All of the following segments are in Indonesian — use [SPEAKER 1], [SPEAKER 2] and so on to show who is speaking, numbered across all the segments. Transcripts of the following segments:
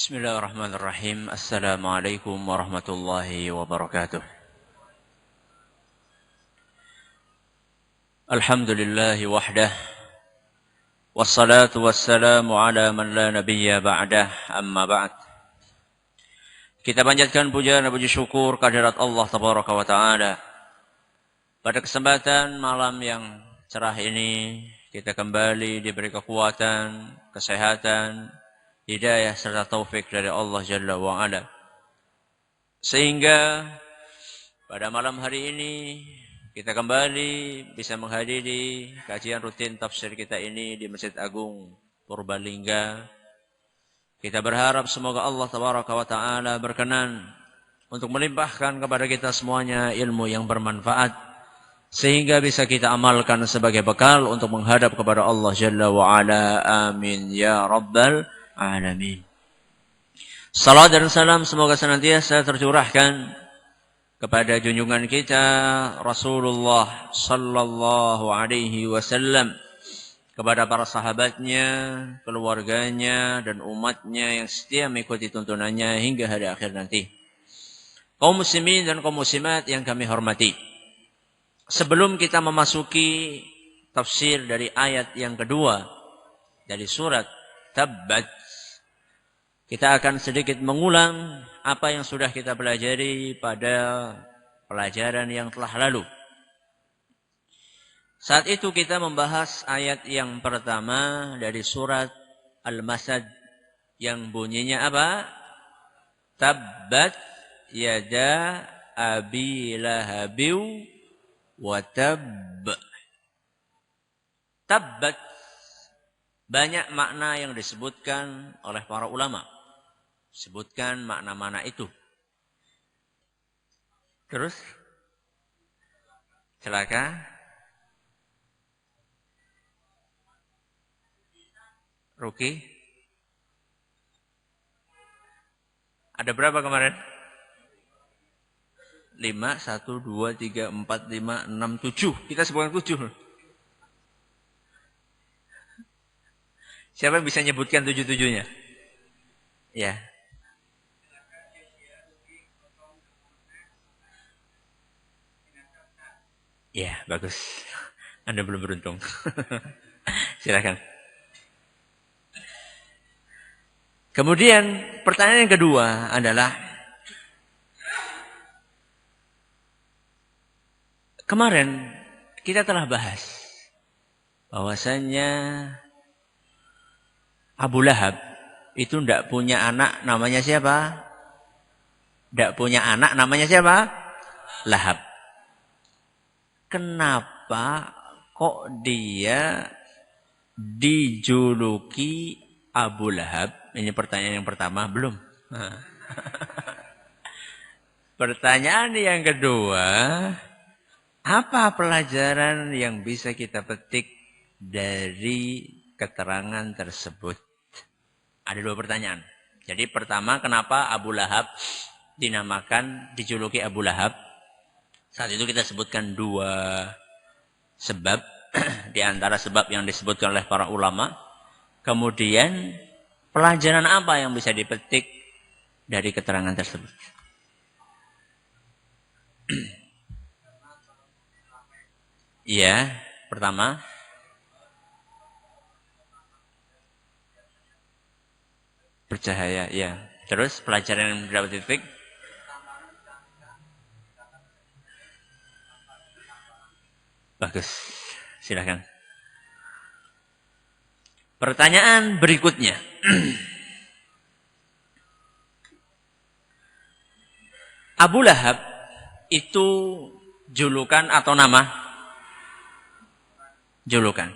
[SPEAKER 1] Bismillahirrahmanirrahim. Assalamualaikum warahmatullahi wabarakatuh. Alhamdulillahi wahdah. Wassalatu wassalamu ala man la nabiyya ba'dah. Amma ba'd. Kita panjatkan puja dan puji syukur kehadirat Allah tabaraka wa ta'ala. Pada kesempatan malam yang cerah ini, kita kembali diberi kekuatan, kesehatan, hidayah serta taufik dari Allah Jalla wa'ala. Sehingga pada malam hari ini kita kembali bisa menghadiri kajian rutin tafsir kita ini di Masjid Agung Purbalingga. Kita berharap semoga Allah Tabaraka wa Ta'ala berkenan untuk melimpahkan kepada kita semuanya ilmu yang bermanfaat, sehingga bisa kita amalkan sebagai bekal untuk menghadap kepada Allah Jalla wa'ala. Amin ya Rabbal Alamin. Salam dan salam semoga senantiasa tercurahkan kepada junjungan kita Rasulullah sallallahu alaihi wasallam, kepada para sahabatnya, keluarganya dan umatnya yang setia mengikuti tuntunannya hingga hari akhir nanti. Kaum muslimin dan kaum muslimat yang kami hormati, sebelum kita memasuki tafsir dari ayat yang kedua dari surat Tabbat, kita akan sedikit mengulang apa yang sudah kita pelajari pada pelajaran yang telah lalu. Saat itu kita membahas ayat yang pertama dari surat Al-Masad yang bunyinya apa? Tabbat yada abi lahabiw wa tabb. Tabbat, banyak makna yang disebutkan oleh para ulama. Sebutkan makna-makna itu. Terus, celaka. Ruki. Ada berapa kemarin? 5, 1, 2, 3, 4, 5, 6, 7. Kita sebutkan 7. Siapa yang bisa nyebutkan 7-7-nya? Ya. Ya, bagus. Anda belum beruntung. Silakan. Kemudian pertanyaan yang kedua adalah, kemarin kita telah bahas bahwasannya Abu Lahab itu tidak punya anak namanya siapa? Tidak punya anak namanya siapa? Lahab. Kenapa kok dia dijuluki Abu Lahab? Ini pertanyaan yang pertama, belum. Pertanyaan yang kedua, apa pelajaran yang bisa kita petik dari keterangan tersebut? Ada dua pertanyaan. Jadi pertama, kenapa Abu Lahab dijuluki Abu Lahab? Saat itu kita sebutkan dua sebab di antara sebab yang disebutkan oleh para ulama. Kemudian pelajaran apa yang bisa dipetik dari keterangan tersebut? Ya, pertama, bercahaya, ya. Terus pelajaran yang dapat dipetik? Bagus, silakan. Pertanyaan berikutnya. Abu Lahab itu julukan atau nama? Julukan.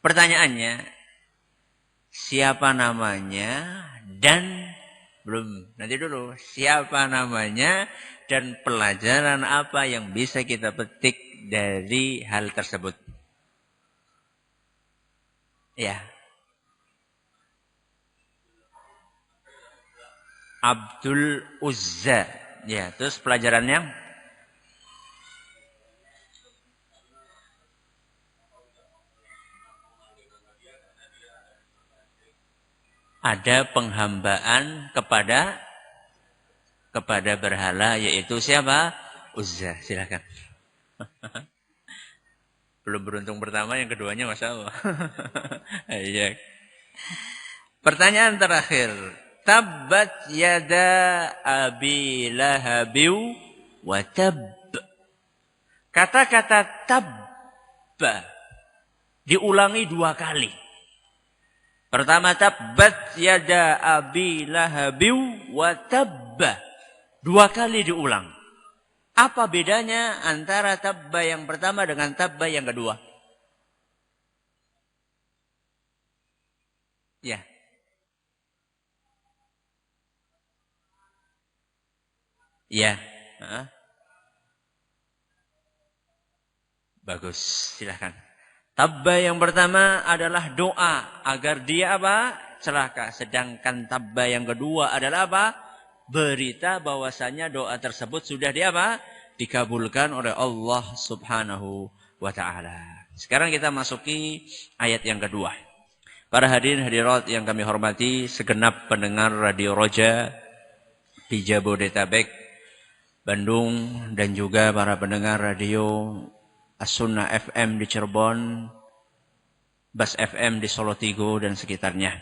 [SPEAKER 1] Pertanyaannya, siapa namanya dan nanti dulu, siapa namanya dan pelajaran apa yang bisa kita petik dari hal tersebut? Ya. Abdul Uzza. Ya, terus pelajarannya? ada penghambaan kepada berhala, yaitu siapa? Uzza. Silakan. Belum beruntung pertama, yang keduanya Masya Allah. Iya. Pertanyaan terakhir. Tabbat yada abi lahabiu wa tab. Kata-kata tabba diulangi 2 kali. Pertama, tabbat yada abi lahabiu wa tabba. 2 kali diulang. Apa bedanya antara tabba yang pertama dengan tabba yang kedua? Ya. Ya. Bagus, silahkan. Tabba yang pertama adalah doa agar dia apa? Celaka. Sedangkan tabba yang kedua adalah apa? Berita bahwasanya doa tersebut sudah dikabulkan oleh Allah Subhanahu wa taala. Sekarang kita masuki ayat yang kedua. Para hadirin hadirat yang kami hormati, segenap pendengar Radio Roja di Jabodetabek, Bandung, dan juga para pendengar radio As-Sunnah FM di Cirebon, Bas FM di Solo Tigo dan sekitarnya.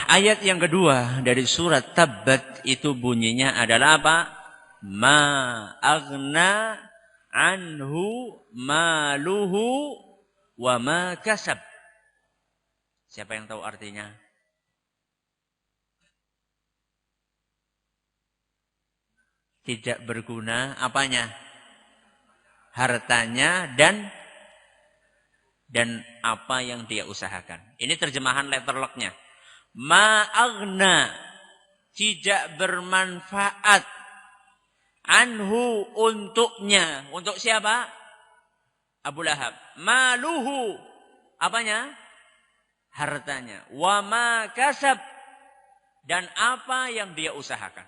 [SPEAKER 1] Ayat yang kedua dari surat Tabbat itu bunyinya adalah apa? Ma aghna anhu maluhu wa ma kasab. Siapa yang tahu artinya? Tidak berguna apanya? Hartanya dan apa yang dia usahakan. Ini terjemahan letterlocknya. Ma'aghna, tidak bermanfaat. Anhu, untuknya. Untuk siapa? Abu Lahab. Maluhu, apanya? Hartanya. Wa ma kasab, dan apa yang dia usahakan.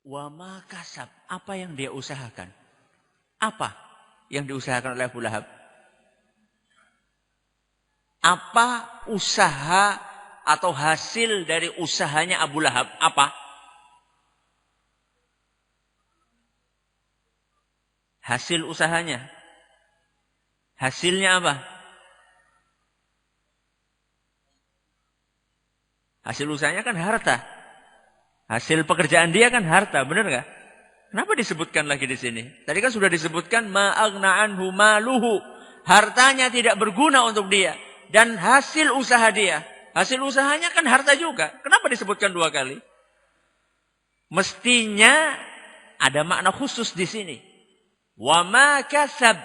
[SPEAKER 1] Wa ma kasab, apa yang dia usahakan? Apa yang diusahakan oleh Abu Lahab? Apa usaha atau hasil dari usahanya Abu Lahab? Apa? Hasil usahanya. Hasilnya apa? Hasil usahanya kan harta. Hasil pekerjaan dia kan harta, benar nggak? Kenapa disebutkan lagi di sini? Tadi kan sudah disebutkan ma'aghna anhu maluhu. Hartanya tidak berguna untuk dia. Dan hasil usaha dia. Hasil usahanya kan harta juga. Kenapa disebutkan 2 kali? Mestinya ada makna khusus di sini. Wa ma kasab.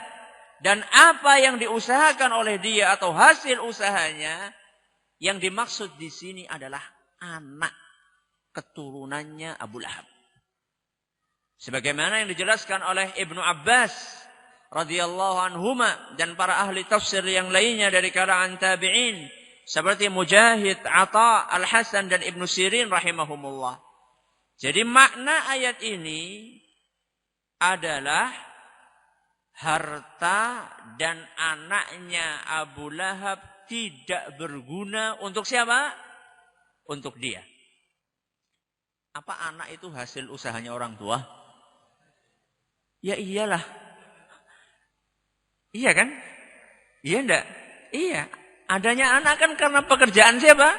[SPEAKER 1] Dan apa yang diusahakan oleh dia atau hasil usahanya, yang dimaksud di sini adalah anak keturunannya Abu Lahab. Sebagaimana yang dijelaskan oleh Ibnu Abbas radhiyallahu anhuma dan para ahli tafsir yang lainnya dari kalangan tabi'in seperti Mujahid, Atha, Al-Hasan dan Ibnu Sirin rahimahumullah. Jadi makna ayat ini adalah harta dan anaknya Abu Lahab tidak berguna untuk siapa? Untuk dia. Apa anak itu hasil usahanya orang tua? Ya iyalah. Iya kan? Iya enggak? Iya. Adanya anak kan karena pekerjaan siapa?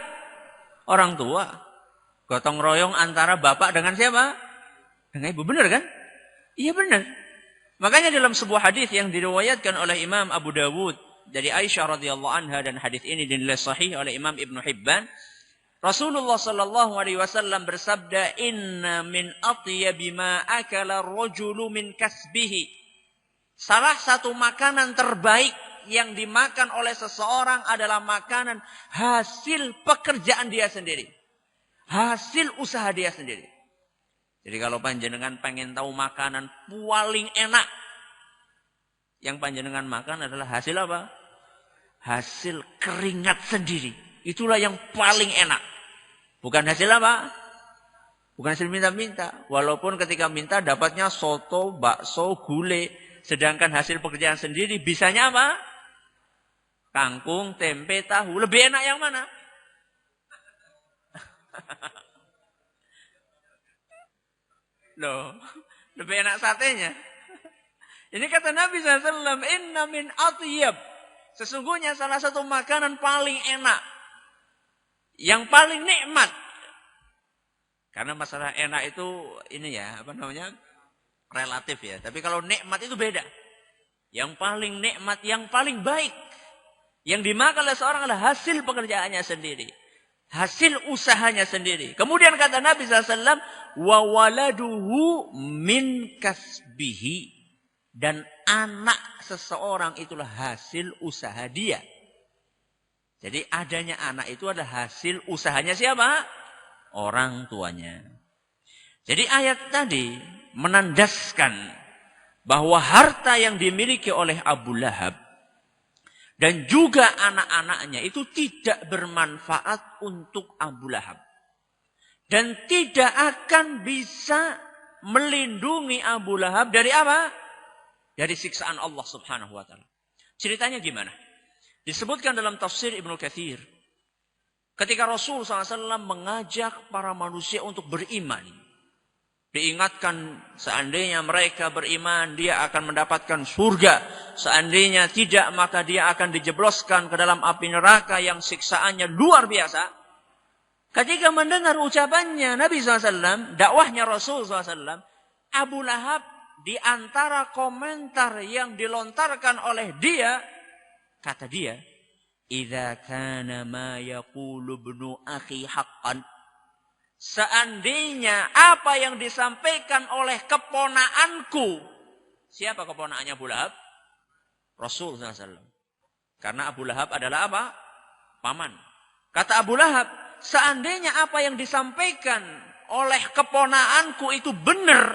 [SPEAKER 1] Orang tua. Gotong royong antara bapak dengan siapa? Dengan ibu. Benar kan? Iya benar. Makanya dalam sebuah hadis yang diriwayatkan oleh Imam Abu Dawud dari Aisyah radhiyallahu anha, dan hadis ini dinilai sahih oleh Imam Ibnu Hibban, Rasulullah sallallahu alaihi wasallam bersabda, "Inna min atyabi ma akala ar-rajulu min kasbihi." Salah satu makanan terbaik yang dimakan oleh seseorang adalah makanan hasil pekerjaan dia sendiri. Hasil usaha dia sendiri. Jadi kalau panjenengan pengen tahu makanan paling enak, yang panjenengan makan adalah hasil apa? Hasil keringat sendiri. Itulah yang paling enak. Bukan hasil apa? Bukan hasil minta-minta. Walaupun ketika minta dapatnya soto, bakso, gulai. Sedangkan hasil pekerjaan sendiri bisanya apa? Kangkung, tempe, tahu. Lebih enak yang mana? Loh, lebih enak satenya. Ini kata Nabi SAW, inna min atyab. Sesungguhnya salah satu makanan paling enak. Yang paling nikmat. Karena masalah enak itu, ini ya, apa namanya, relatif ya. Tapi kalau nikmat itu beda. Yang paling nikmat, yang paling baik. Yang dimakan oleh seorang adalah hasil pekerjaannya sendiri. Hasil usahanya sendiri. Kemudian kata Nabi SAW, wa waladuhu min kasbihi. Dan anak seseorang itulah hasil usaha dia. Jadi adanya anak itu adalah hasil usahanya siapa? Orang tuanya. Jadi ayat tadi menandaskan bahwa harta yang dimiliki oleh Abu Lahab dan juga anak-anaknya itu tidak bermanfaat untuk Abu Lahab. Dan tidak akan bisa melindungi Abu Lahab dari apa? Dari siksaan Allah subhanahu wa ta'ala. Ceritanya gimana? Disebutkan dalam tafsir Ibnu Katsir. Ketika Rasul SAW mengajak para manusia untuk beriman. Diingatkan seandainya mereka beriman, dia akan mendapatkan surga. Seandainya tidak, maka dia akan dijebloskan ke dalam api neraka yang siksaannya luar biasa. Ketika mendengar ucapannya Nabi SAW, dakwahnya Rasul SAW, Abu Lahab di antara komentar yang dilontarkan oleh dia, kata dia, "Idza kana ma yaqulu ibnu akhi haqqan." Seandainya apa yang disampaikan oleh keponaanku. Siapa keponaannya Abu Lahab? Rasul SAW. Karena Abu Lahab adalah apa? Paman. Kata Abu Lahab, seandainya apa yang disampaikan oleh keponaanku itu benar.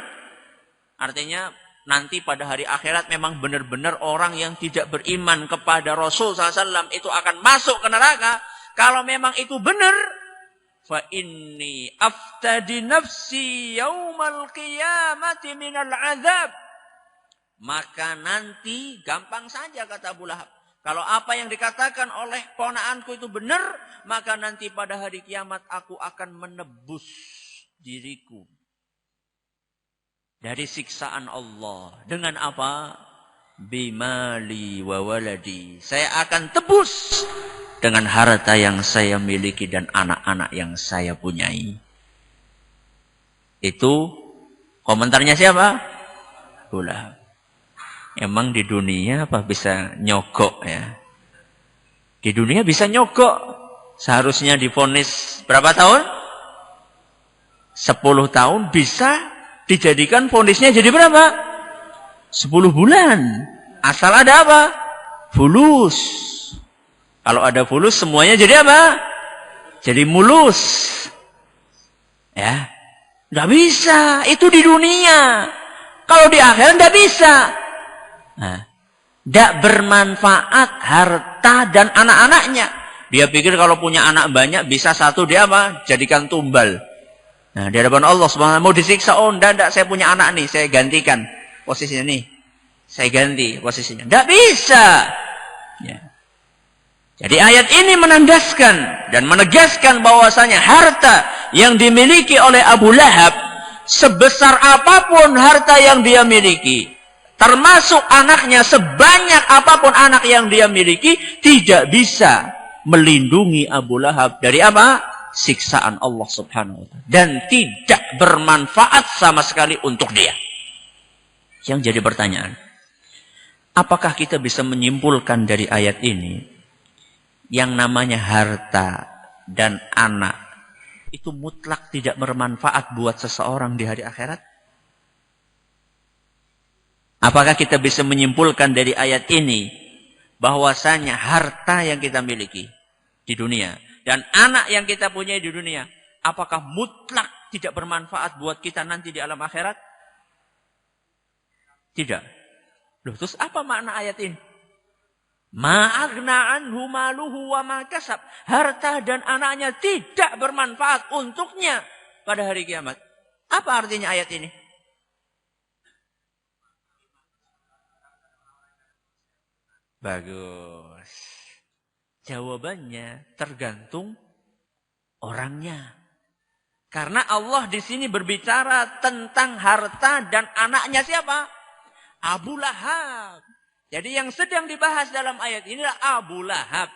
[SPEAKER 1] Artinya nanti pada hari akhirat memang benar-benar orang yang tidak beriman kepada Rasul SAW itu akan masuk ke neraka. Kalau memang itu benar, fa inni aftadi nafsi yaumal qiyamati minal azab. Maka nanti gampang saja kata Abu Lahab. Kalau apa yang dikatakan oleh ponaanku itu benar, maka nanti pada hari kiamat aku akan menebus diriku dari siksaan Allah. Dengan apa? Bimali wa waladi. Saya akan tebus dengan harta yang saya miliki dan anak-anak yang saya punyai. Itu komentarnya siapa? Abu Lahab. Emang di dunia apa bisa nyogok ya? Di dunia bisa nyogok. Seharusnya divonis berapa tahun? 10 tahun bisa dijadikan vonisnya jadi berapa? 10 bulan. Asal ada apa? Fulus. Kalau ada fulus semuanya jadi apa? Jadi mulus. Ya. Nggak bisa. Itu di dunia. Kalau di akhirat nggak bisa. Nah. Nggak bermanfaat harta dan anak-anaknya. Dia pikir kalau punya anak banyak bisa satu dia apa? Jadikan tumbal. Nah, di hadapan Allah Subhanahu mau disiksa, oh enggak, saya punya anak nih, saya gantikan posisinya nih. Saya ganti posisinya. Enggak bisa. Ya. Jadi ayat ini menandaskan dan menegaskan bahwasanya harta yang dimiliki oleh Abu Lahab, sebesar apapun harta yang dia miliki, termasuk anaknya, sebanyak apapun anak yang dia miliki, tidak bisa melindungi Abu Lahab dari apa? Siksaan Allah subhanahu wa ta'ala. Dan tidak bermanfaat sama sekali untuk dia. Yang jadi pertanyaan, apakah kita bisa menyimpulkan dari ayat ini, yang namanya harta dan anak, itu mutlak tidak bermanfaat buat seseorang di hari akhirat? Apakah kita bisa menyimpulkan dari ayat ini, bahwasanya harta yang kita miliki di dunia, dan anak yang kita punyai di dunia, apakah mutlak tidak bermanfaat buat kita nanti di alam akhirat? Tidak. Loh, terus apa makna ayat ini? Ma'agna anhu maluhu wa ma kasab. Harta dan anaknya tidak bermanfaat untuknya pada hari kiamat. Apa artinya ayat ini? Bagus. Jawabannya tergantung orangnya. Karena Allah di sini berbicara tentang harta dan anaknya siapa? Abu Lahab. Jadi yang sedang dibahas dalam ayat inilah Abu Lahab.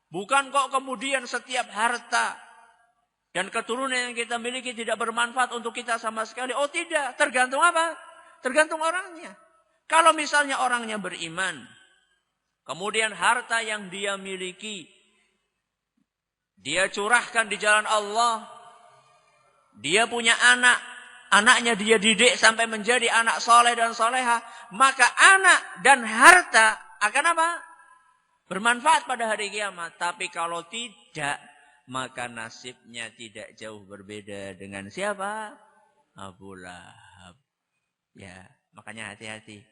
[SPEAKER 1] Bukan kok kemudian setiap harta dan keturunan yang kita miliki tidak bermanfaat untuk kita sama sekali. Oh tidak, tergantung apa? Tergantung orangnya. Kalau misalnya orangnya beriman, kemudian harta yang dia miliki, dia curahkan di jalan Allah, dia punya anak, anaknya dia didik sampai menjadi anak soleh dan soleha, maka anak dan harta akan apa? Bermanfaat pada hari kiamat. Tapi kalau tidak, maka nasibnya tidak jauh berbeda dengan siapa? Abu Lahab. Ya, makanya hati-hati.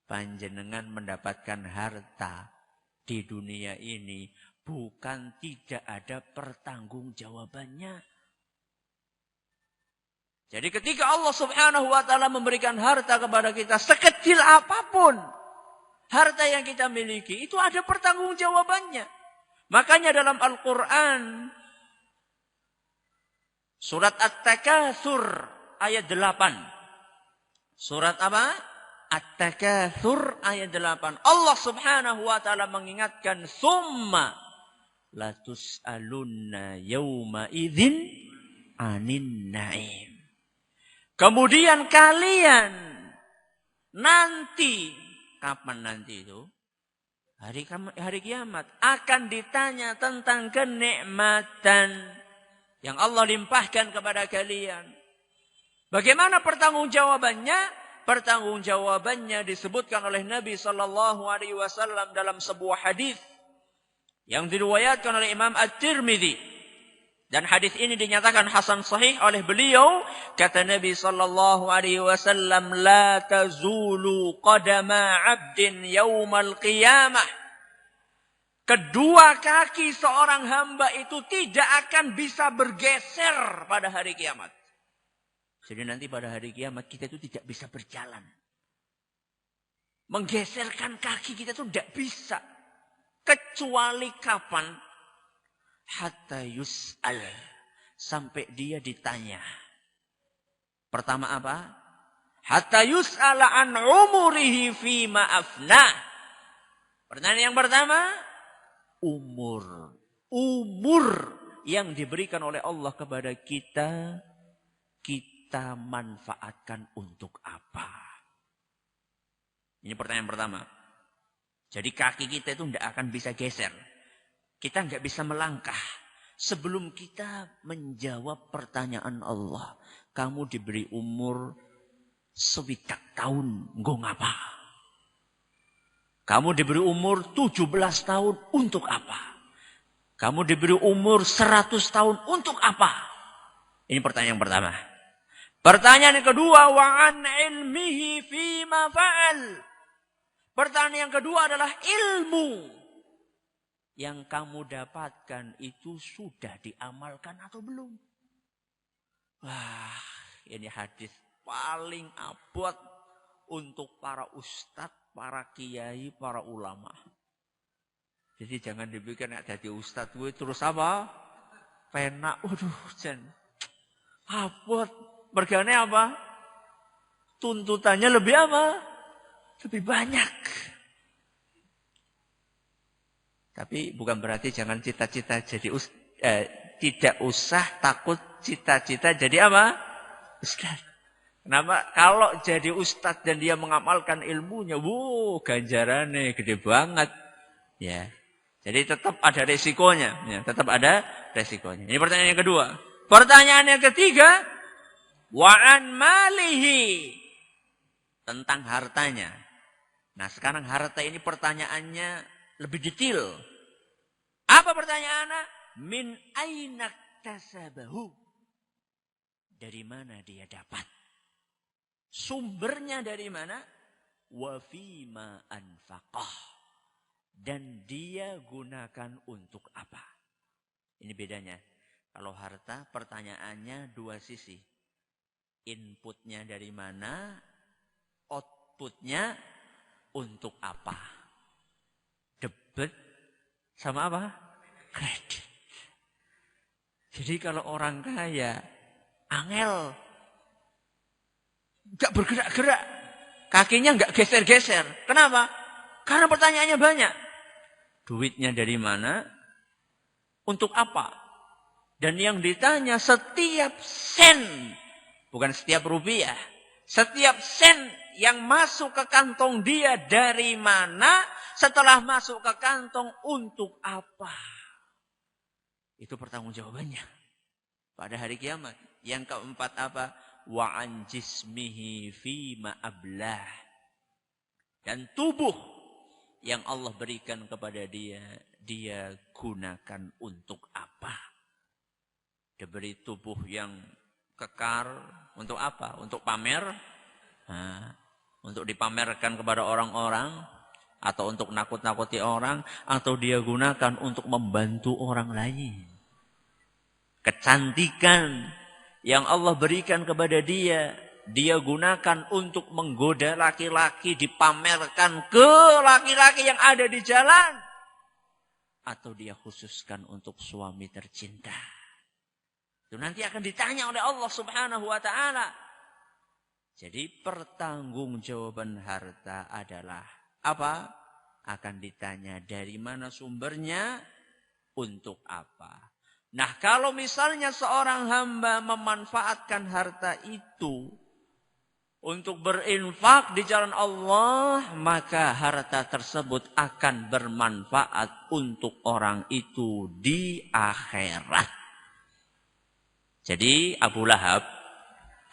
[SPEAKER 1] Panjenengan mendapatkan harta di dunia ini bukan tidak ada pertanggungjawabannya. Jadi ketika Allah Subhanahu wa taala memberikan harta kepada kita sekecil apapun harta yang kita miliki, itu ada pertanggungjawabannya. Makanya dalam Al-Qur'an surat At-Takatsur ayat 8. Surat apa? At-Takatsur ayat 8. Allah Subhanahu wa taala mengingatkan summa latus'alunna yauma idzin anin na'im. Kemudian kalian nanti, kapan nanti itu? Hari kiamat akan ditanya tentang kenikmatan yang Allah limpahkan kepada kalian. Bagaimana pertanggungjawabannya? Pertanggungjawabannya disebutkan oleh Nabi sallallahu alaihi wasallam dalam sebuah hadis yang diriwayatkan oleh Imam At-Tirmidzi. Dan hadis ini dinyatakan hasan sahih oleh beliau. Kata Nabi sallallahu alaihi wasallam, la tazulu qadama 'abdin yaumal qiyamah. Kedua kaki seorang hamba itu tidak akan bisa bergeser pada hari kiamat. Jadi nanti pada hari kiamat kita itu tidak bisa berjalan. Menggeserkan kaki kita itu tidak bisa. Kecuali kapan? Hatta yus'al. Sampai dia ditanya. Pertama apa? Hatta yus'ala an umurihi fima afnah. Pertanyaan yang pertama. Umur. Umur yang diberikan oleh Allah kepada kita. Kita manfaatkan untuk apa? Ini pertanyaan pertama. Jadi kaki kita itu tidak akan bisa geser. Kita nggak bisa melangkah sebelum kita menjawab pertanyaan Allah. Kamu diberi umur 20 tahun, nggo ngapa? Kamu diberi umur 17 tahun, untuk apa? Kamu diberi umur 100 tahun, untuk apa? Ini pertanyaan yang pertama. Pertanyaan yang kedua, wa an ilmihi fima fa'al. Pertanyaan yang kedua adalah ilmu yang kamu dapatkan itu sudah diamalkan atau belum? Wah, ini hadis paling abot untuk para ustadz, para kiai, para ulama. Jadi jangan dipikir nek dadi ustadz gue terus apa? Penak, waduh, jan. Abot, mergane apa? Tuntutannya lebih apa? Lebih banyak. Tapi bukan berarti jangan cita-cita jadi tidak usah takut cita-cita jadi apa? Ustaz. Kenapa? Kalau jadi ustaz dan dia mengamalkan ilmunya, ganjarannya gede banget. Ya. Jadi tetap ada resikonya. Ya, tetap ada resikonya. Ini pertanyaan yang kedua. Pertanyaan yang ketiga, wa'an malihi. Tentang hartanya. Nah sekarang harta ini pertanyaannya lebih detail. Apa pertanyaannya? Min ainak tasabahu. Dari mana dia dapat? Sumbernya dari mana? Wa fima anfaqah. Dan dia gunakan untuk apa? Ini bedanya. Kalau harta pertanyaannya dua sisi. Inputnya dari mana? Outputnya untuk apa? Debet sama apa? Kredit. Jadi kalau orang kaya, angel, nggak bergerak-gerak, kakinya nggak geser-geser. Kenapa? Karena pertanyaannya banyak. Duitnya dari mana? Untuk apa? Dan yang ditanya setiap sen, bukan setiap rupiah, setiap sen yang masuk ke kantong dia dari mana? Setelah masuk ke kantong untuk apa? Itu pertanggungjawabannya pada hari kiamat. Yang keempat apa? Wa an jismihi fima ablah. Dan tubuh yang Allah berikan kepada dia, dia gunakan untuk apa? Diberi tubuh yang kekar untuk apa? Untuk pamer? Untuk dipamerkan kepada orang-orang? Atau untuk nakut-nakuti orang? Atau dia gunakan untuk membantu orang lain? Kecantikan yang Allah berikan kepada dia, dia gunakan untuk menggoda laki-laki, dipamerkan ke laki-laki yang ada di jalan. Atau dia khususkan untuk suami tercinta. Itu nanti akan ditanya oleh Allah Subhanahu wa ta'ala. Jadi pertanggungjawaban harta adalah apa? Akan ditanya dari mana sumbernya, untuk apa. Nah, kalau misalnya seorang hamba memanfaatkan harta itu untuk berinfak di jalan Allah, maka harta tersebut akan bermanfaat untuk orang itu di akhirat. Jadi Abu Lahab,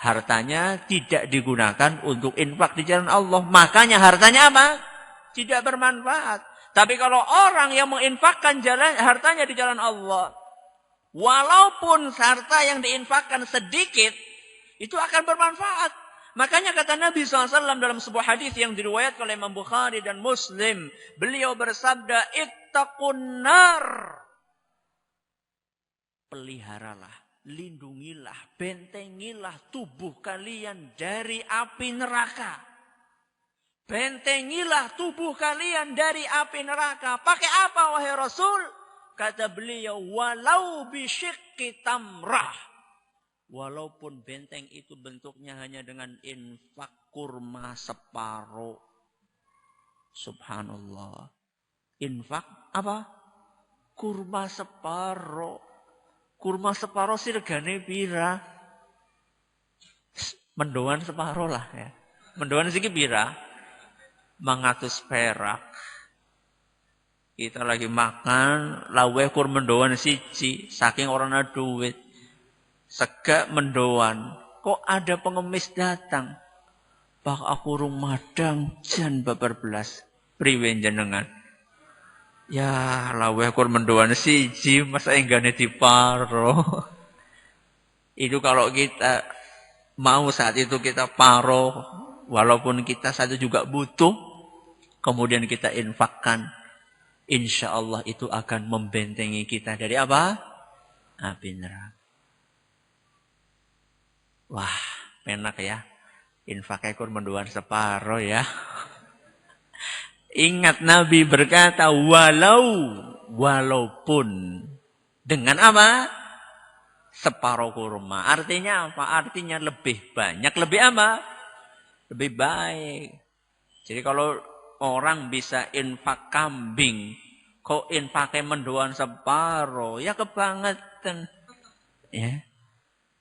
[SPEAKER 1] hartanya tidak digunakan untuk infak di jalan Allah. Makanya hartanya apa? Tidak bermanfaat. Tapi kalau orang yang menginfakkan hartanya di jalan Allah, walaupun harta yang diinfakkan sedikit, itu akan bermanfaat. Makanya kata Nabi SAW dalam sebuah hadis yang diriwayatkan oleh Imam Bukhari dan Muslim, beliau bersabda, ittaqun nar. Peliharalah, lindungilah, bentengilah tubuh kalian dari api neraka. Bentengilah tubuh kalian dari api neraka. Pakai apa wahai Rasul? Kata beliau, walau bisyikki tamrah. Walaupun benteng itu bentuknya hanya dengan infak kurma separuh. Subhanallah. Infak apa? Kurma separuh. Kurma separuh sih regane pira? Mendoan separuh lah ya. Mendoan sih pira? 100 perak. Kita lagi makan, lawe kur mendoan siji, saking orang ada duit. Segak mendoan, kok ada pengemis datang? Pak aku rung madang jan babar belas. Priwe jenengan? Ya, lawe kur mendoan siji, masa enggane diparo. Itu kalau kita mau saat itu kita paro, walaupun kita saat itu juga butuh, kemudian kita infakkan, insya Allah itu akan membentengi kita dari apa? Api neraka. Wah, enak ya. Infak ekor mendoan separuh ya. Ingat Nabi berkata, walaupun. Dengan apa? Separuh kurma. Artinya apa? Artinya lebih banyak. Lebih apa? Lebih baik. Jadi kalau orang bisa infak kambing, kok infaknya mendoan separuh, ya kebangetan. Ya.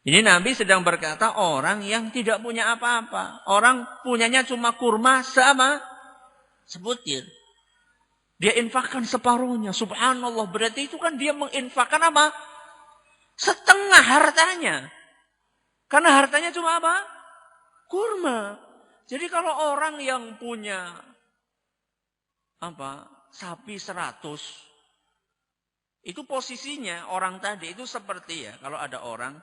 [SPEAKER 1] Ini Nabi sedang berkata orang yang tidak punya apa-apa. Orang punyanya cuma kurma sama sebutir. Dia infakkan separuhnya. Subhanallah. Berarti itu kan dia menginfakkan apa? Setengah hartanya. Karena hartanya cuma apa? Kurma. Jadi kalau orang yang punya sapi 100, itu posisinya orang tadi itu seperti ya. Kalau ada orang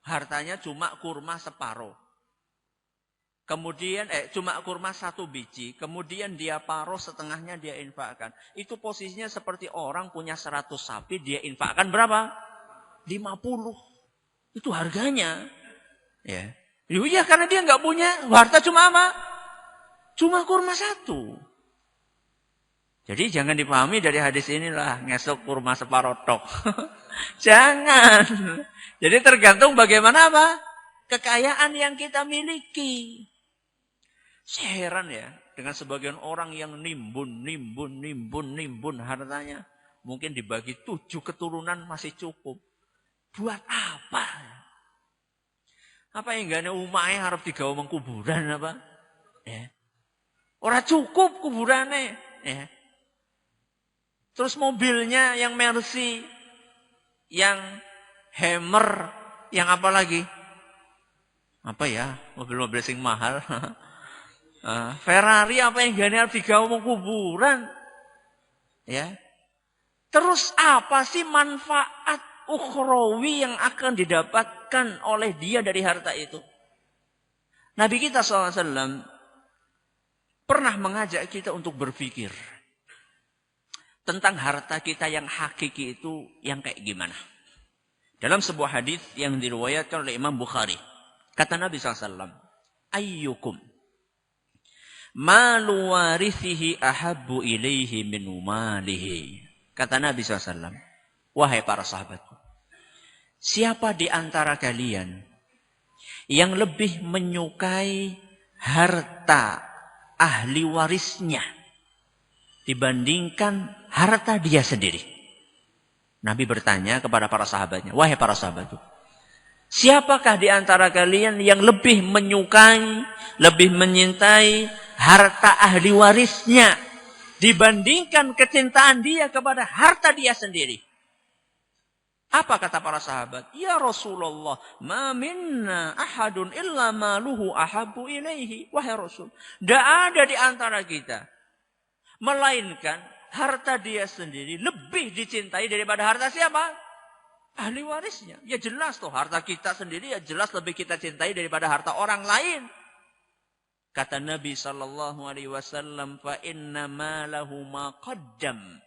[SPEAKER 1] hartanya cuma kurma separuh. Kemudian cuma kurma 1 biji. Kemudian dia paruh setengahnya dia infakkan. Itu posisinya seperti orang punya 100 sapi. Dia infakkan berapa? 50. Itu harganya. Ya. Ya karena dia nggak punya harta cuma apa? Cuma kurma 1. Jadi jangan dipahami dari hadis inilah ngesuk kurma separotok. Jangan. Jadi tergantung bagaimana apa? Kekayaan yang kita miliki. Saya heran ya dengan sebagian orang yang nimbun hartanya. Mungkin dibagi 7 keturunan masih cukup. Buat apa? Apa yang gak ada umai harap digawa mengkuburan apa? Ya. Orang cukup kuburannya. Ya. Terus mobilnya yang Mercy, yang Hammer, yang apa lagi? Apa ya? Mobil-mobil sing mahal. Ferrari apa yang gak harus digawa kuburan? Ya. Terus apa sih manfaat ukhrawi yang akan didapatkan oleh dia dari harta itu? Nabi kita SAW pernah mengajak kita untuk berpikir tentang harta kita yang hakiki itu yang kayak gimana. Dalam sebuah hadis yang diriwayatkan oleh Imam Bukhari, kata Nabi SAW, ayyukum malu warithihi ahabbu ilaihi min malihi. Kata Nabi SAW, wahai para sahabatku, siapa di antara kalian yang lebih menyukai harta ahli warisnya dibandingkan harta dia sendiri? Nabi bertanya kepada para sahabatnya, wahai para sahabatku, siapakah di antara kalian yang lebih menyukai, lebih menyintai harta ahli warisnya dibandingkan kecintaan dia kepada harta dia sendiri? Apa kata para sahabat? Ya Rasulullah, ma minna ahadun illa maluhu ahabbu ilaihi. Wahai Rasul, tidak ada di antara kita melainkan harta dia sendiri lebih dicintai daripada harta siapa? Ahli warisnya. Ya jelas tuh, harta kita sendiri ya jelas lebih kita cintai daripada harta orang lain. Kata Nabi SAW, fa inna malahu ma qaddam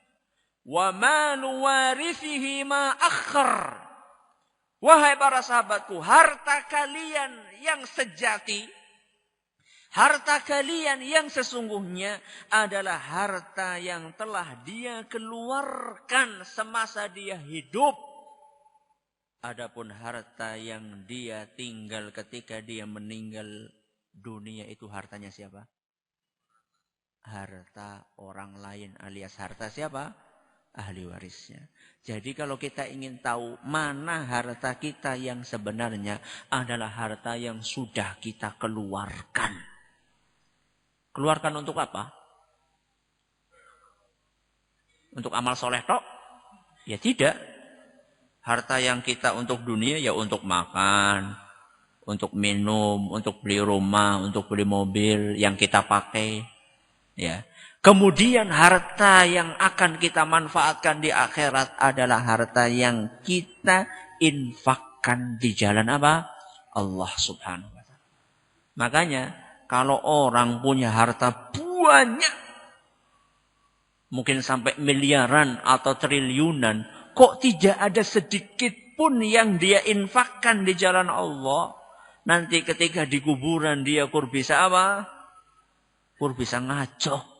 [SPEAKER 1] wa malu warithihi ma akhar. Wahai para sahabatku, harta kalian yang sejati, harta kalian yang sesungguhnya adalah harta yang telah dia keluarkan semasa dia hidup. Adapun harta yang dia tinggal ketika dia meninggal dunia itu hartanya siapa? Harta orang lain alias harta siapa? Ahli warisnya. Jadi kalau kita ingin tahu mana harta kita yang sebenarnya adalah harta yang sudah kita keluarkan. Keluarkan untuk apa? Untuk amal soleh tok? Ya tidak. Harta yang kita untuk dunia ya untuk makan, untuk minum, untuk beli rumah, untuk beli mobil yang kita pakai. Ya. Kemudian harta yang akan kita manfaatkan di akhirat adalah harta yang kita infakkan di jalan apa? Allah Subhanahu wa ta'ala. Makanya kalau orang punya harta banyak, mungkin sampai miliaran atau triliunan, kok tidak ada sedikit pun yang dia infakkan di jalan Allah, nanti ketika di kuburan dia kur bisa apa? Kur bisa ngaco.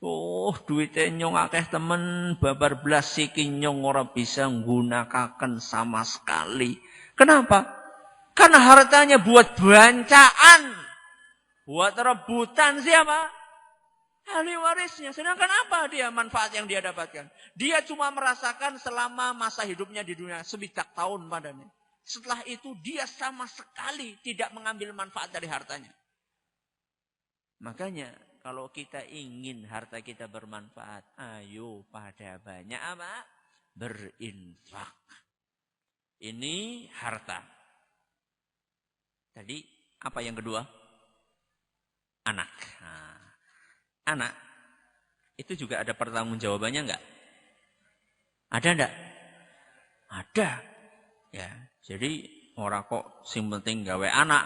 [SPEAKER 1] Oh, duitnya nyong akeh temen, babar belas siki nyong ora bisa nggunakaken sama sekali. Kenapa? Karena hartanya buat bancaan, buat rebutan siapa? Ahli warisnya. Sedangkan apa dia manfaat yang dia dapatkan? Dia cuma merasakan selama masa hidupnya di dunia 1 tahun padanya. Setelah itu dia sama sekali tidak mengambil manfaat dari hartanya. Makanya kalau kita ingin harta kita bermanfaat, ayo pada banyak apa? Berinfak. Ini harta. Tadi apa yang kedua? Anak. Nah, anak itu juga ada pertanggungjawabannya enggak? Ada enggak? Ada. Ya, jadi orang kok sing penting gawe anak.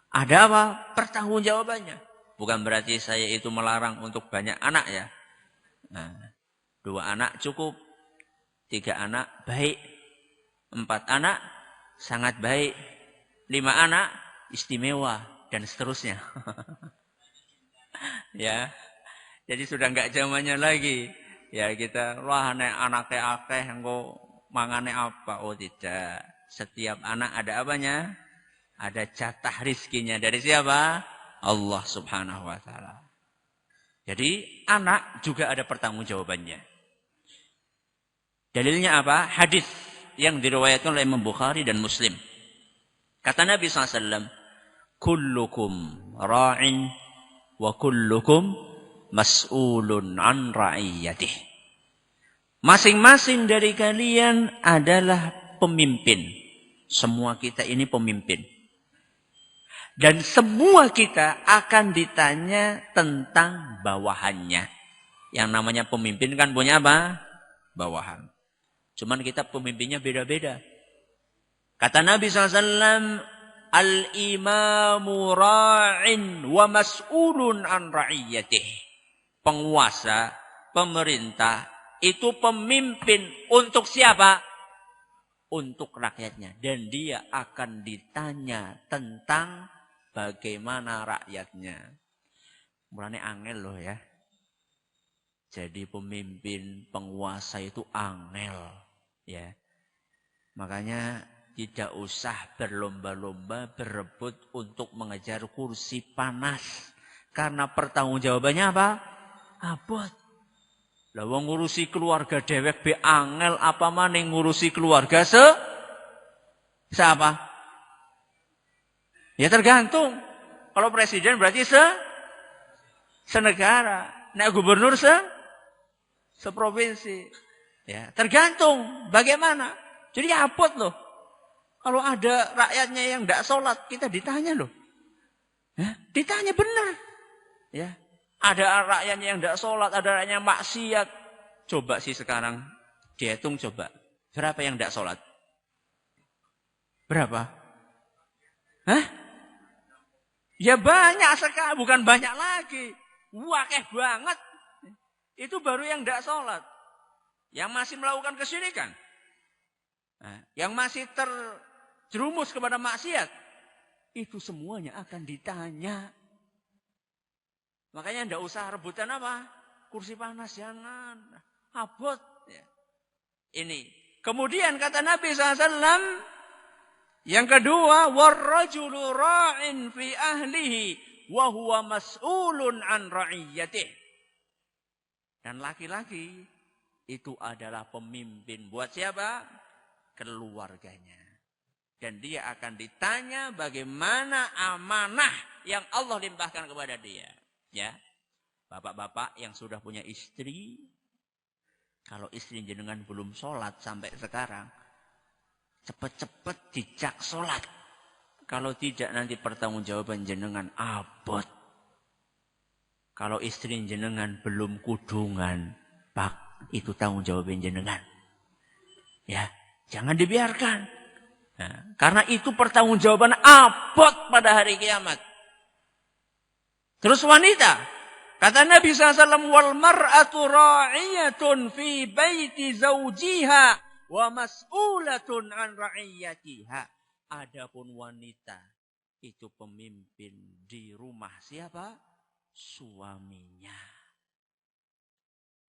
[SPEAKER 1] Ada apa? Pertanggungjawabannya. Bukan berarti saya itu melarang untuk banyak anak ya. Nah, 2 anak cukup. 3 anak baik. 4 anak sangat baik. 5 anak istimewa dan seterusnya. Ya. Jadi sudah enggak zamannya lagi. Ya kita, wah anaknya akeh, engko mangane apa? Oh tidak. Setiap anak ada apanya? Ada jatah rizkinya. Dari siapa? Allah subhanahu wa ta'ala. Jadi anak juga ada pertanggungjawabannya. Dalilnya apa? Hadis yang diriwayatkan oleh Imam Bukhari dan Muslim. Kata Nabi SAW, kullukum ra'in wa kullukum mas'ulun an ra'iyatih. Masing-masing dari kalian adalah pemimpin. Semua kita ini pemimpin. Dan semua kita akan ditanya tentang bawahannya. Yang namanya pemimpin kan punya apa? Bawahan. Cuman kita pemimpinnya beda-beda. Kata Nabi SAW, al-imamu ra'in wa mas'ulun an ra'iyatih. Penguasa, pemerintah, itu pemimpin untuk siapa? Untuk rakyatnya. Dan dia akan ditanya tentang bagaimana rakyatnya. Mulanya angel loh ya. Jadi pemimpin, penguasa itu angel. Ya. Makanya tidak usah berlomba-lomba berebut untuk mengejar kursi panas. Karena pertanggungjawabannya apa? Abot. Lah wong ngurusi keluarga dewek be angel apa maning ngurusi keluarga siapa? Ya tergantung. Kalau presiden berarti senegara. Nek gubernur seprovinsi. Ya, tergantung bagaimana. Jadi abot loh. Kalau ada rakyatnya yang tidak sholat, kita ditanya loh. Ya, ditanya benar. Ya, ada rakyatnya yang tidak sholat, ada rakyatnya yang maksiat. Coba sih sekarang dihitung coba. Berapa yang tidak sholat? Berapa? Hah? Ya banyak sekali, bukan banyak lagi. Wakeh banget. Itu baru yang tidak sholat. Yang masih melakukan kesyirikan. Nah, yang masih terjerumus kepada maksiat. Itu semuanya akan ditanya. Makanya tidak usah rebutan apa? Kursi panas, jangan. Abot. Ya. Ini. Kemudian kata Nabi SAW. Yang kedua. Warrajulu ra'in fi ahlihi. Wahuwa mas'ulun an ra'iyyatih. Dan laki-laki. Itu adalah pemimpin. Buat siapa? Keluarganya. Dan dia akan ditanya bagaimana amanah yang Allah limpahkan kepada dia. Ya, bapak-bapak yang sudah punya istri, kalau istri jenengan belum sholat sampai sekarang, cepat-cepat dijak sholat. Kalau tidak nanti pertanggungjawaban jenengan abot. Kalau istri jenengan belum kudungan, pak, itu tanggung jawabin jenengan. Ya, jangan dibiarkan. Nah, karena itu pertanggungjawaban abot pada hari kiamat. Terus wanita. Kata Nabi SAW, wal mar'atu ra'iyatun fi baiti zawjiha wa mas'ulatun an ra'iyatiha. Adapun wanita itu pemimpin di rumah siapa? Suaminya.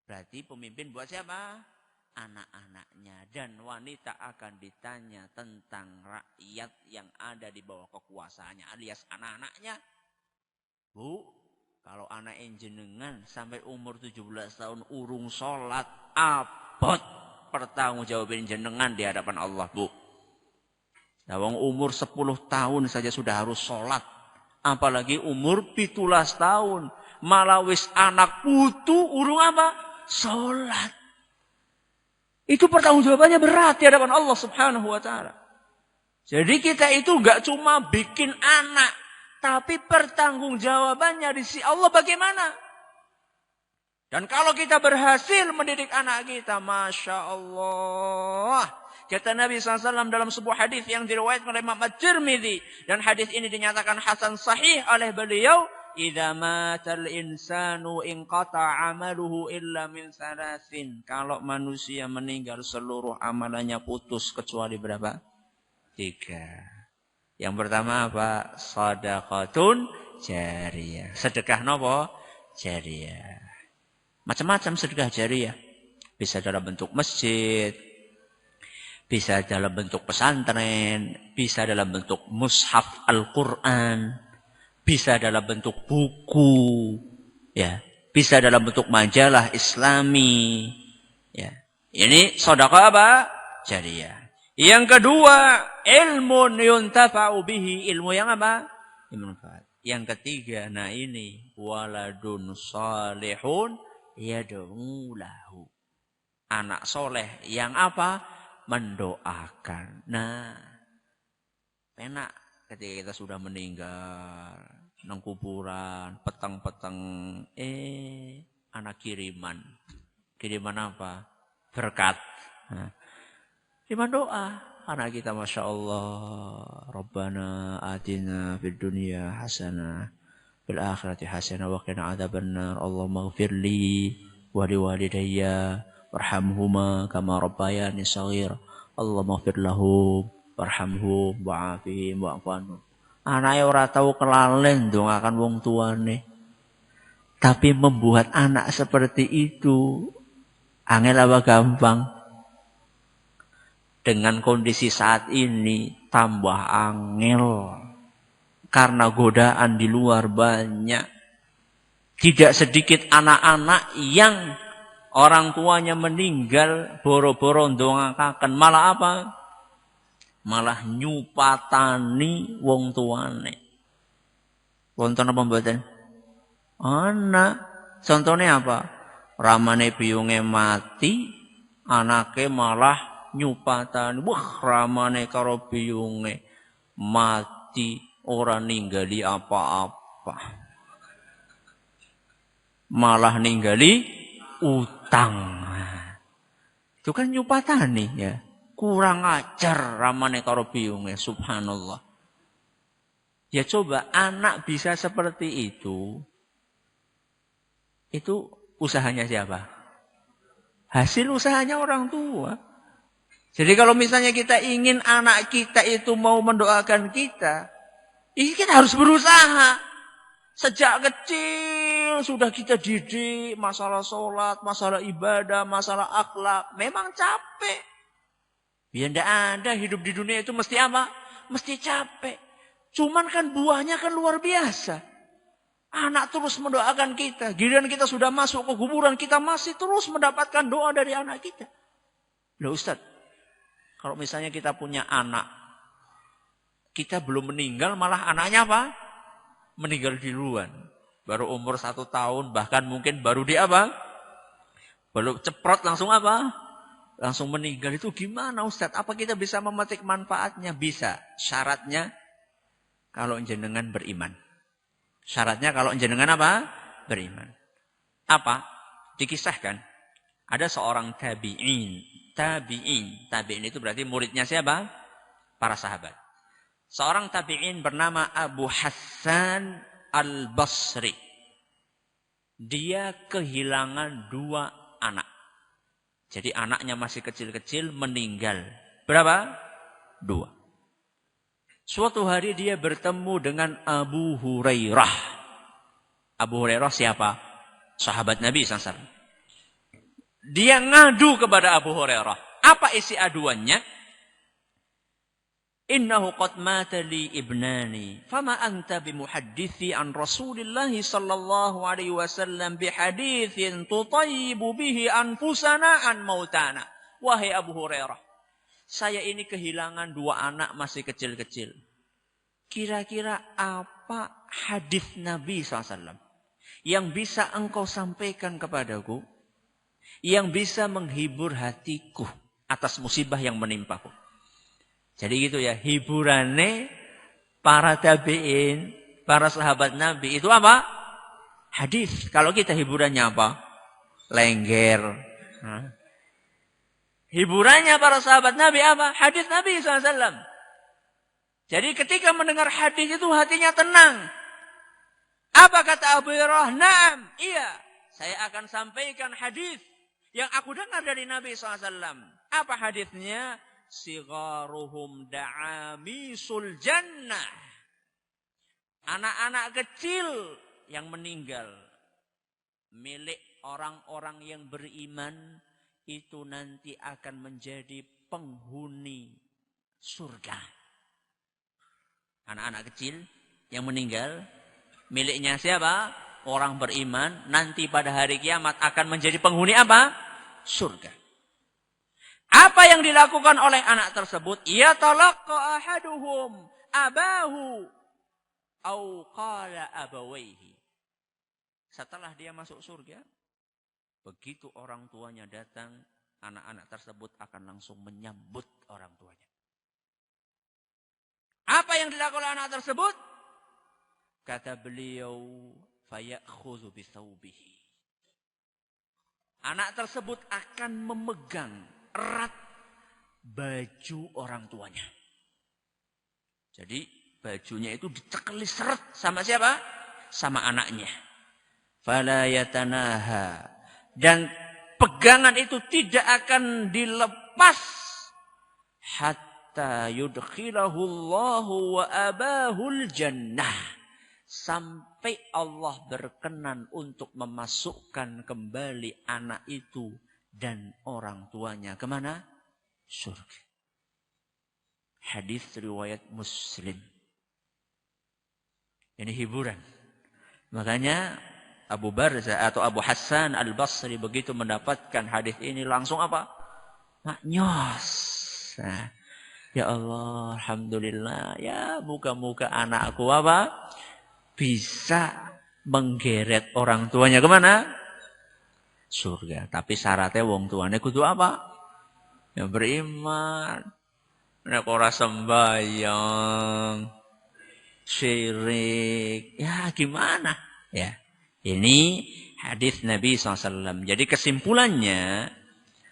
[SPEAKER 1] Berarti pemimpin buat siapa? Anak-anaknya. Dan wanita akan ditanya tentang rakyat yang ada di bawah kekuasaannya alias anak-anaknya. Bu, kalau anak jenengan sampai umur 17 tahun urung sholat, abot pertanggungjawaban jenengan di hadapan Allah, Bu. Nah, wong umur 10 tahun saja sudah harus sholat. Apalagi umur 17 tahun. Malah wis anak putu urung apa? Sholat. Itu pertanggungjawabannya berat di hadapan Allah subhanahu wa ta'ala. Jadi kita itu gak cuma bikin anak. Tapi pertanggungjawabannya di sisi Allah bagaimana? Dan kalau kita berhasil mendidik anak kita, Masya Allah. Kata Nabi SAW dalam sebuah hadis yang diriwayatkan oleh Imam At-Tirmidzi. Dan hadis ini dinyatakan hasan sahih oleh beliau. Idza matal insanu inqata amaluhu illa min salasin. Kalau manusia meninggal seluruh amalannya putus kecuali berapa? 3. Yang pertama apa? Shadaqatun jariyah. Sedekah nopo? Jariyah. Macam-macam sedekah jariyah. Bisa dalam bentuk masjid, bisa dalam bentuk pesantren, bisa dalam bentuk mushaf Al-Quran, bisa dalam bentuk buku, ya, bisa dalam bentuk majalah Islami, ya. Ini sedekah apa? Jariyah. Yang kedua, ilmu yuntafa'u bihi, ilmu yang apa? Ilmu manfaat. Yang ketiga, nah ini waladun salihun yad'u lahu. Anak soleh yang apa? Mendoakan. Nah, enak ketika kita sudah meninggal, nang kuburan, petang-petang, anak kiriman. Kiriman apa? Berkat. Nah, kiriman doa. Anak kita Masya Allah. Rabbana atina fid dunya hasanah. Fil akhirati hasanah wa qina adzabannar. Allahumma ighfirli wa liwalidayya warhamhuma kama rabbayani shaghir. Allahumma ighfir lahum warhamhum wa'afihim wa'fu anhum. Anake ora tau kelalen ndongaken wong tuane. Tapi membuat anak seperti itu angel apa gampang? Dengan kondisi saat ini tambah angel. Karena godaan di luar banyak. Tidak sedikit anak-anak yang orang tuanya meninggal boro-boro ndongakaken, malah apa? Malah nyupatani wong tuane. Wonten apa mboten? Ana. Contohnya apa? Ramane biyunge mati, anake malah nyupatani. Wah, ramane karo biyunge mati ora ninggali apa-apa. Malah ninggali utang. Itu kan nyupatani ya. Kurang ajar ramane karo biyunge, subhanallah. Ya coba anak bisa seperti itu usahanya siapa? Hasil usahanya orang tua. Jadi kalau misalnya kita ingin anak kita itu mau mendoakan kita, ini kita harus berusaha. Sejak kecil sudah kita didik masalah sholat, masalah ibadah, masalah akhlak. Memang capek. Ya tidak ada hidup di dunia itu mesti apa? Mesti capek. Cuman kan buahnya kan luar biasa. Anak terus mendoakan kita. Giliran kita sudah masuk ke kuburan, kita masih terus mendapatkan doa dari anak kita. Loh Ustaz, kalau misalnya kita punya anak, kita belum meninggal malah anaknya apa? Meninggal duluan. Baru umur 1 tahun, bahkan mungkin baru di apa? Baru ceprot langsung apa? Langsung meninggal. Itu gimana Ustaz? Apa kita bisa memetik manfaatnya? Bisa. Syaratnya kalau jenengan beriman. Syaratnya kalau jenengan apa? Beriman. Apa? Dikisahkan. Ada seorang tabi'in. Tabi'in itu berarti muridnya siapa? Para sahabat. Seorang tabi'in bernama Abu Hassan Al-Basri. Dia kehilangan 2 anak. Jadi anaknya masih kecil-kecil meninggal. Berapa? 2. Suatu hari dia bertemu dengan Abu Hurairah. Abu Hurairah siapa? Sahabat Nabi SAW. Dia ngadu kepada Abu Hurairah. Apa isi aduannya? Innahu qad mata li ibnani. Fama anta bimuhaddithi an Rasulillah sallallahu alaihi wasallam bihadithin tutayyibu bihi anfusana an mautana. Wahai Abu Hurairah, saya ini kehilangan 2 anak masih kecil-kecil. Kira-kira apa hadis Nabi SAW yang bisa engkau sampaikan kepadaku, yang bisa menghibur hatiku atas musibah yang menimpaku? Jadi gitu ya, hiburannya para tabi'in, para sahabat Nabi itu apa? Hadis. Kalau kita hiburannya apa? Lengger. Hiburannya para sahabat Nabi apa? Hadis Nabi SAW. Jadi ketika mendengar hadis itu hatinya tenang. Apa kata Abu Hurairah? Naam, iya. Saya akan sampaikan hadis yang aku dengar dari Nabi SAW. Apa hadisnya? Sigharuhum da'amisul jannah. Anak-anak kecil yang meninggal milik orang-orang yang beriman itu nanti akan menjadi penghuni surga. Anak-anak kecil yang meninggal, miliknya siapa? Orang beriman, nanti pada hari kiamat akan menjadi penghuni apa? Surga. Apa yang dilakukan oleh anak tersebut? Yatalaqqa ahaduhum abahu au qala abawaihi. Setelah dia masuk surga, begitu orang tuanya datang, anak-anak tersebut akan langsung menyambut orang tuanya. Apa yang dilakukan oleh anak tersebut? Kata beliau, fayakhudhu bisawbihi. Anak tersebut akan memegang erat baju orang tuanya. Jadi bajunya itu dicekeli seret sama siapa? Sama anaknya. Fala yatanaha. Dan pegangan itu tidak akan dilepas hatta yudkhilahu Allahu wa abahul jannah. Sampai Allah berkenan untuk memasukkan kembali anak itu dan orang tuanya kemana? Surga. Hadis riwayat Muslim. Ini hiburan. Makanya Abu Barzah atau Abu Hassan Al-Basri begitu mendapatkan hadis ini langsung apa? Nyos. Nah, ya Allah, alhamdulillah. Ya, muka-muka anakku apa? Bisa menggeret orang tuanya kemana? Surga. Tapi syaratnya wong tuane kudu apa? Yang beriman. Nek ora sembahyang, syirik. Ya gimana? Ya. Ini hadis Nabi SAW. Jadi kesimpulannya,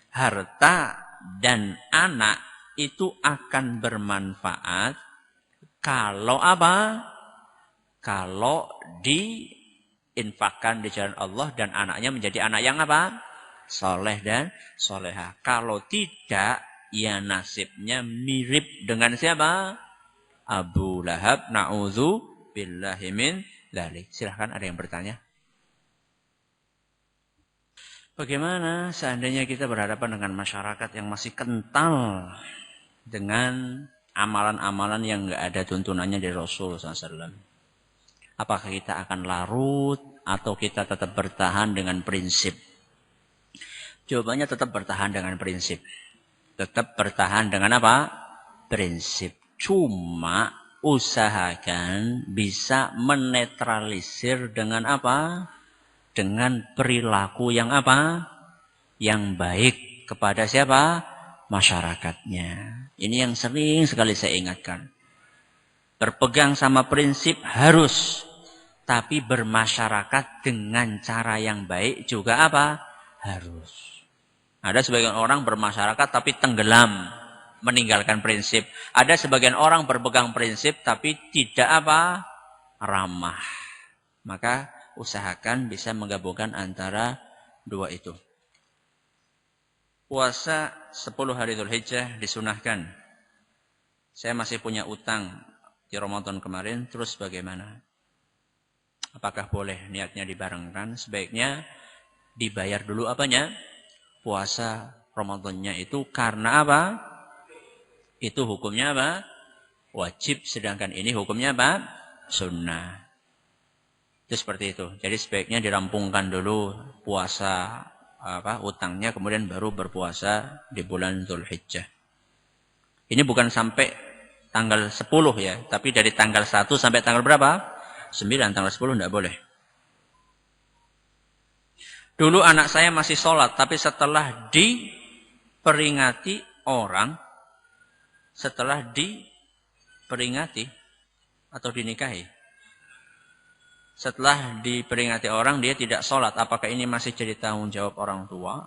[SPEAKER 1] harta dan anak itu akan bermanfaat kalau apa? Kalau diinfakkan di jalan Allah dan anaknya menjadi anak yang apa? Soleh dan soleha. Kalau tidak, ya nasibnya mirip dengan siapa? Abu Lahab. Na'udzu billahi min dzalik. Silahkan, ada yang bertanya? Bagaimana seandainya kita berhadapan dengan masyarakat yang masih kental dengan amalan-amalan yang enggak ada tuntunannya dari Rasul SAW? Apakah kita akan larut atau kita tetap bertahan dengan prinsip? Jawabannya tetap bertahan dengan prinsip. Tetap bertahan dengan apa? Prinsip. Cuma usahakan bisa menetralisir dengan apa? Dengan perilaku yang apa? Yang baik kepada siapa? Masyarakatnya. Ini yang sering sekali saya ingatkan. Berpegang sama prinsip harus. Tapi bermasyarakat dengan cara yang baik juga apa? Harus. Ada sebagian orang bermasyarakat tapi tenggelam. Meninggalkan prinsip. Ada sebagian orang berpegang prinsip tapi tidak apa? Ramah. Maka usahakan bisa menggabungkan antara dua itu. Puasa 10 hari Dzulhijjah disunahkan. Saya masih punya utang di Ramadan kemarin, terus bagaimana? Apakah boleh niatnya dibarengkan? Sebaiknya dibayar dulu apanya? Puasa Ramadannya itu karena apa? Itu hukumnya apa? Wajib, sedangkan ini hukumnya apa? Sunnah. Itu seperti itu. Jadi sebaiknya dirampungkan dulu puasa utangnya, kemudian baru berpuasa di bulan Dzulhijjah. Ini bukan sampai tanggal 10 ya, tapi dari tanggal 1 sampai tanggal berapa? 9, tanggal 10 tidak boleh. Dulu anak saya masih sholat, tapi setelah diperingati orang, setelah diperingati atau dinikahi, setelah diperingati orang dia tidak sholat, apakah ini masih jadi tanggung jawab orang tua?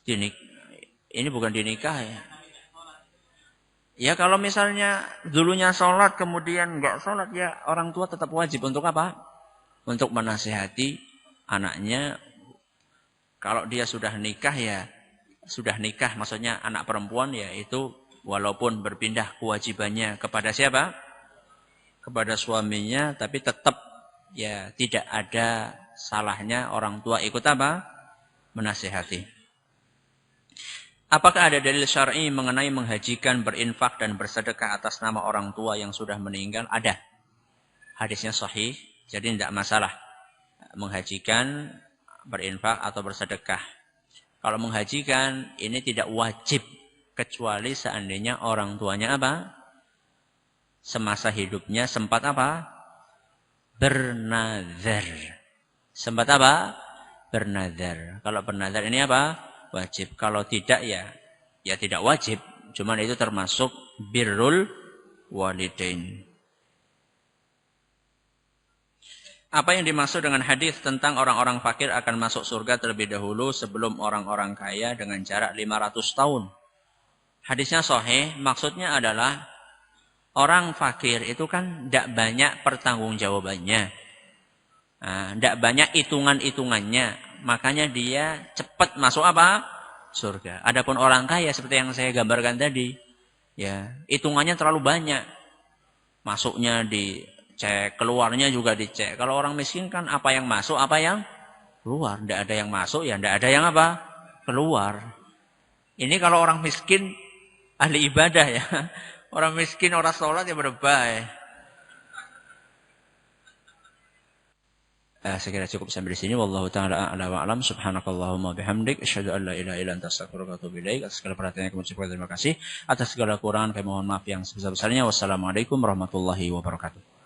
[SPEAKER 1] Ini bukan dinikah ya. Ya kalau misalnya dulunya sholat kemudian enggak sholat, ya orang tua tetap wajib untuk apa? Untuk menasihati anaknya. Kalau dia sudah nikah ya sudah nikah, maksudnya anak perempuan ya itu walaupun berpindah kewajibannya kepada siapa? Kepada suaminya, tapi tetap ya tidak ada salahnya orang tua ikut apa? Menasihati. Apakah ada dalil syar'i mengenai menghajikan, berinfak dan bersedekah atas nama orang tua yang sudah meninggal? Ada. Hadisnya sahih, jadi tidak masalah menghajikan, berinfak atau bersedekah. Kalau menghajikan ini tidak wajib kecuali seandainya orang tuanya apa? Semasa hidupnya sempat apa? Bernazar. Sempat apa? Bernazar. Kalau bernazar ini apa? Wajib. Kalau tidak ya tidak wajib. Cuman itu termasuk birrul walidain. Apa yang dimaksud dengan hadis tentang orang-orang fakir akan masuk surga terlebih dahulu sebelum orang-orang kaya dengan jarak 500 tahun? Hadisnya sahih, maksudnya adalah orang fakir itu kan tidak banyak pertanggungjawabannya. Tidak banyak hitungan-hitungannya. Makanya dia cepat masuk apa? Surga. Adapun orang kaya seperti yang saya gambarkan tadi, ya, hitungannya terlalu banyak. Masuknya dicek, keluarnya juga dicek. Kalau orang miskin kan apa yang masuk, apa yang keluar. Tidak ada yang masuk, ya tidak ada yang apa? Keluar. Ini kalau orang miskin ahli ibadah ya. Orang miskin, orang sholat ya berbaik. Saya kira cukup sampai di sini. Wallahu ta'ala a'la wa a'lam. Subhanakallahumma bihamdik. Asyhadu an la ilaha illa anta astaghfiruka wa atubu ilaik. Atas segala perhatiannya kami ucapkan terima kasih. Atas segala kekurangan kami mohon maaf yang sebesar-besarnya. Wassalamualaikum warahmatullahi wabarakatuh.